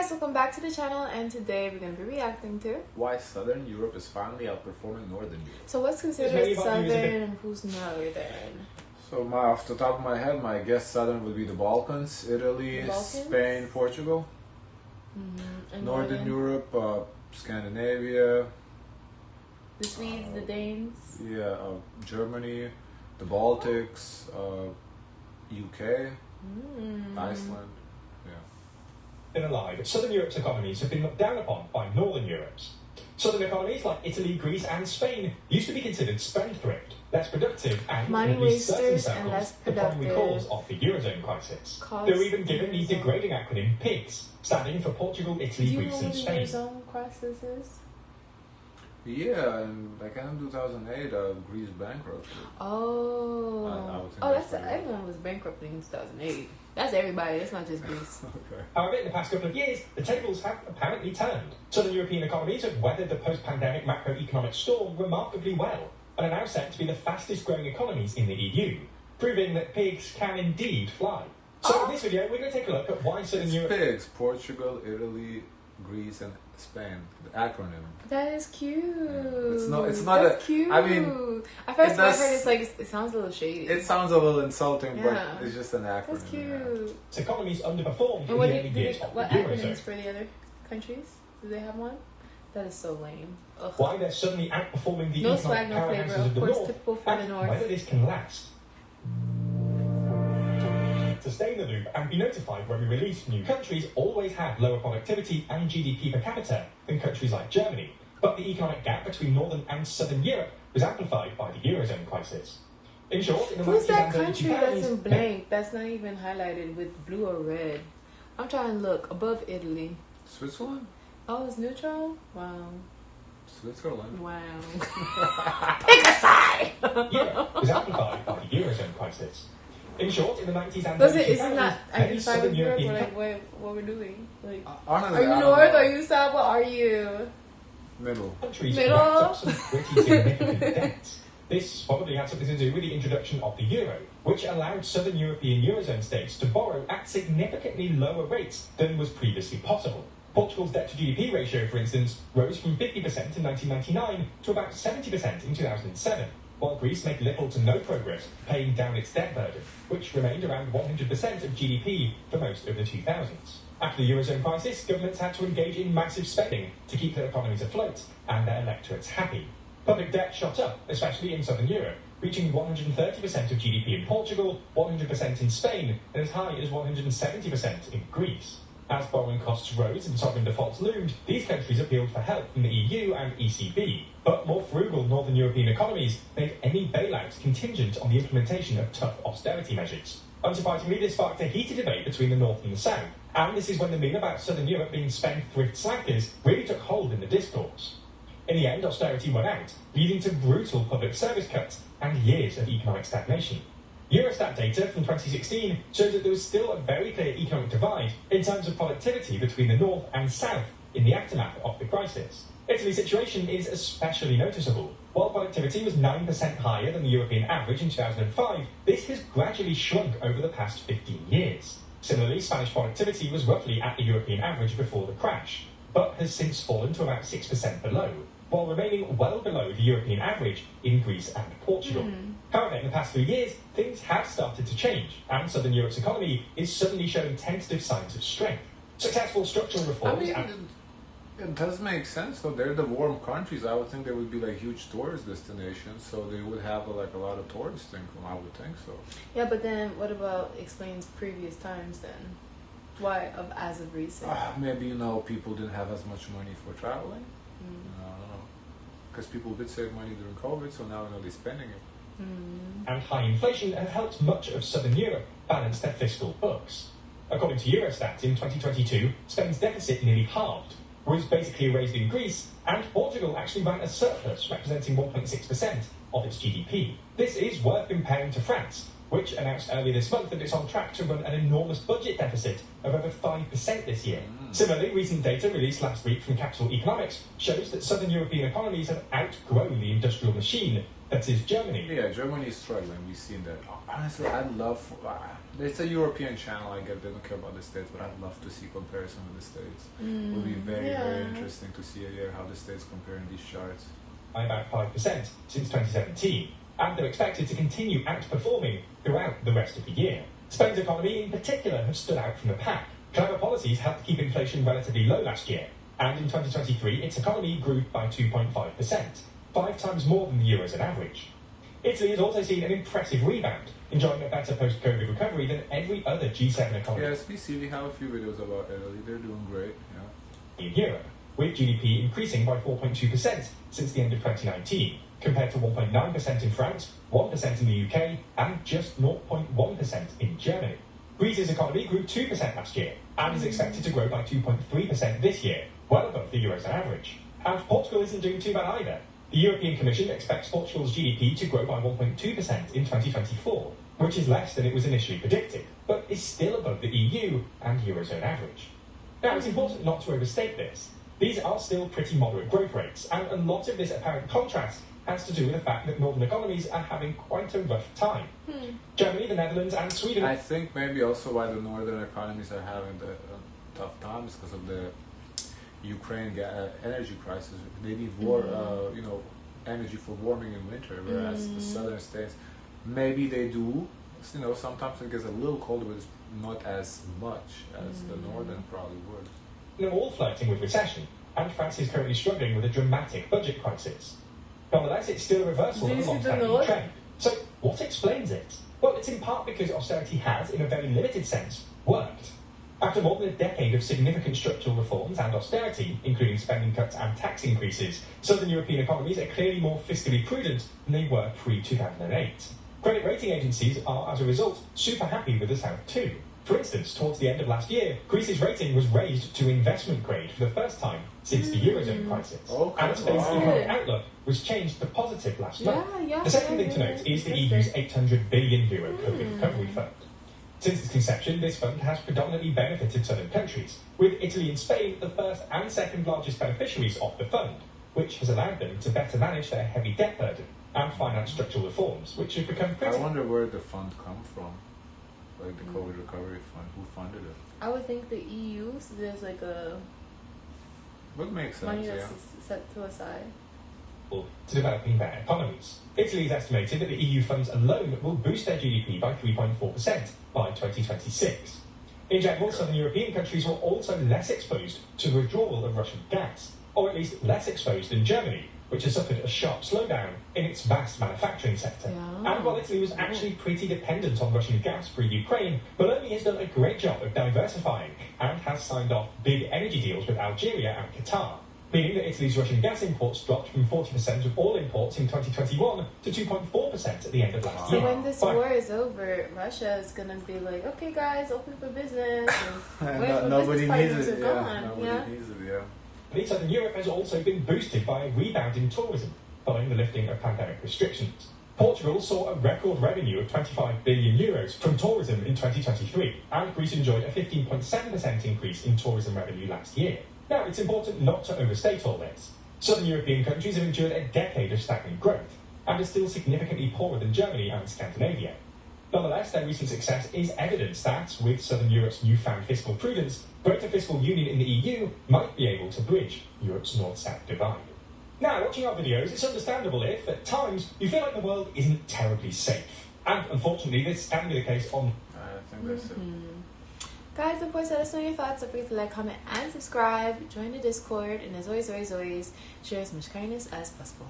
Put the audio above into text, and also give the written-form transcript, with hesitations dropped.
guys, welcome back to the channel, and today we're going to be reacting to why Southern Europe is finally outperforming Northern Europe. So what's considered Southern and who's Northern? So off the top of my head, my guess Southern would be the Balkans, Italy, Spain, Portugal. And Northern Europe, Scandinavia. The Swedes, the Danes. Yeah, Germany, the Baltics, UK, Iceland. Been alive, Southern Europe's economies have been looked down upon by Northern Europe's. Southern economies like Italy, Greece and Spain used to be considered spendthrift, less productive and, money in at least certain wasters and circles, less the primary cause of the Eurozone crisis. They were even given the degrading acronym PIGS, standing for Portugal, Italy, Greece and Spain. Do you know what the Eurozone crisis is? Yeah, and like in 2008, Greece bankrupted. Oh, everyone was bankrupted in 2008. That's everybody. It's not just Greece. Okay. However, in the past couple of years, the tables have apparently turned. Southern European economies have weathered the post-pandemic macroeconomic storm remarkably well, and are now set to be the fastest-growing economies in the EU, proving that pigs can indeed fly. So in this video, we're going to take a look at why Southern Europe... Pigs, Portugal, Italy, Greece, and Spain. The acronym. That is cute. Yeah. It's not That's cute. I mean, at first when I heard it's like it sounds a little shady. It sounds a little insulting, yeah. but it's just an acronym. That's cute. Yeah. Economies underperformed in the what early years of the acronyms for the other countries? Do they have one? That is so lame. Ugh. Why they're suddenly outperforming the economic powerhouses of the North, and whether this can last. To stay in the loop and be notified when we release new countries always had lower productivity and GDP per capita than countries like Germany, but the economic gap between Northern and Southern Europe was amplified by the Eurozone crisis. In short, in the who's that country that's in blank, that's not even highlighted with blue or red? I'm trying to look above Italy. Switzerland? Oh, it's neutral? Wow. Switzerland? Wow. Pick a side! Europe was amplified by the Eurozone crisis. In short, in the 90s and is it not identified with Europe or like what we're doing? Like, honestly, are you North? Are you South? What are you? Middle. Countries racked up some pretty significant debts. This probably had something to do with the introduction of the euro, which allowed Southern European Eurozone states to borrow at significantly lower rates than was previously possible. Portugal's debt-to-GDP ratio, for instance, rose from 50% in 1999 to about 70% in 2007. While Greece made little to no progress paying down its debt burden, which remained around 100% of GDP for most of the 2000s. After the Eurozone crisis, governments had to engage in massive spending to keep their economies afloat and their electorates happy. Public debt shot up, especially in Southern Europe, reaching 130% of GDP in Portugal, 100% in Spain, and as high as 170% in Greece. As borrowing costs rose and sovereign defaults loomed, these countries appealed for help from the EU and ECB. But more frugal Northern European economies made any bailouts contingent on the implementation of tough austerity measures. Unsurprisingly, this sparked a heated debate between the North and the South, and this is when the meme about Southern Europe being spendthrift slackers really took hold in the discourse. In the end, austerity won out, leading to brutal public service cuts and years of economic stagnation. Eurostat data from 2016 shows that there was still a very clear economic divide in terms of productivity between the North and South in the aftermath of the crisis. Italy's situation is especially noticeable. While productivity was 9% higher than the European average in 2005, this has gradually shrunk over the past 15 years. Similarly, Spanish productivity was roughly at the European average before the crash, but has since fallen to about 6% below, while remaining well below the European average in Greece and Portugal. However, in the past 3 years, things have started to change, and Southern Europe's economy is suddenly showing tentative signs of strength. Successful structural reforms... It does make sense, though. They're the warm countries. I would think they would be like huge tourist destinations, so they would have like a lot of tourist income. I would think so. Yeah, but then what about explains previous times then? Why as of recent? Maybe people didn't have as much money for traveling. I don't know, because people did save money during COVID, so now they're spending it. And high inflation have helped much of Southern Europe balance their fiscal books. According to Eurostat, in 2022, Spain's deficit nearly halved, was basically erased in Greece, and Portugal actually ran a surplus representing 1.6% of its GDP. This is worth comparing to France, which announced earlier this month that it's on track to run an enormous budget deficit of over 5% this year. Similarly, recent data released last week from Capital Economics shows that Southern European economies have outgrown the industrial machine, that is Germany. Yeah, Germany is struggling. We've seen that. Honestly, I'd love. It's a European channel. I get they don't care about the States, but I'd love to see comparison with the States. It would be very interesting to see how the States compare in these charts. By about 5% since 2017, and they're expected to continue outperforming throughout the rest of the year. Spain's economy in particular has stood out from the pack. Clever policies helped keep inflation relatively low last year, and in 2023 its economy grew by 2.5%, 5 times more than the Eurozone average. Italy has also seen an impressive rebound, enjoying a better post-COVID recovery than every other G7 economy. Yes, we have a few videos about Italy. They're doing great. Yeah. In Europe, with GDP increasing by 4.2% since the end of 2019, compared to 1.9% in France, 1% in the UK, and just 0.1% in Germany. Greece's economy grew 2% last year, and is expected to grow by 2.3% this year, well above the Eurozone average. And Portugal isn't doing too bad either. The European Commission expects Portugal's GDP to grow by 1.2% in 2024, which is less than it was initially predicted, but is still above the EU and Eurozone average. Now, it's important not to overstate this. These are still pretty moderate growth rates, and a lot of this apparent contrast has to do with the fact that northern economies are having quite a rough time. Germany, the Netherlands, and Sweden. I think maybe also why the northern economies are having the tough times because of the Ukraine energy crisis. They need more, energy for warming in winter, whereas the southern states, maybe they do. Sometimes it gets a little colder, but it's not as much as the northern probably would. They're all flirting with recession, and France is currently struggling with a dramatic budget crisis. Nonetheless, it's still a reversal of a long-standing trend. So, what explains it? Well, it's in part because austerity has, in a very limited sense, worked. After more than a decade of significant structural reforms and austerity, including spending cuts and tax increases, southern European economies are clearly more fiscally prudent than they were pre-2008. Credit rating agencies are, as a result, super happy with the South too. For instance, towards the end of last year, Greece's rating was raised to investment grade for the first time since the Eurozone crisis. And Spain's economic outlook was changed to positive last month. The second thing to note is the EU's €800 billion COVID recovery fund. Since its conception, this fund has predominantly benefited southern countries, with Italy and Spain the first and second largest beneficiaries of the fund, which has allowed them to better manage their heavy debt burden and finance structural reforms, which have become critical. I wonder where the fund come from. Like the COVID recovery fund, who funded it? I would think the EU, so there's like a would make sense, money that's set to aside to developing their economies. Italy has estimated that the EU funds alone will boost their GDP by 3.4% by 2026. In general, southern European countries were also less exposed to the withdrawal of Russian gas, or at least less exposed than Germany, which has suffered a sharp slowdown in its vast manufacturing sector. And while Italy was actually pretty dependent on Russian gas pre-Ukraine, Meloni has done a great job of diversifying and has signed off big energy deals with Algeria and Qatar, meaning that Italy's Russian gas imports dropped from 40% of all imports in 2021 to 2.4% at the end of last year. So when this war is over, Russia is going to be like, okay guys, open for business. And nobody needs it. Nobody needs it, yeah. Southern Europe has also been boosted by a rebound in tourism following the lifting of pandemic restrictions. Portugal saw a record revenue of €25 billion from tourism in 2023, and Greece enjoyed a 15.7% increase in tourism revenue last year. Now, it's important not to overstate all this. Southern European countries have endured a decade of stagnant growth, and are still significantly poorer than Germany and Scandinavia. Nonetheless, their recent success is evidence that, with Southern Europe's newfound fiscal prudence, greater fiscal union in the EU might be able to bridge Europe's north-south divide. Now, watching our videos, it's understandable if, at times, you feel like the world isn't terribly safe. And, unfortunately, this can be the case on... I think that's it. Guys, of course, let us know your thoughts. Don't forget to like, comment, and subscribe. Join the Discord. And as always, share as much kindness as possible.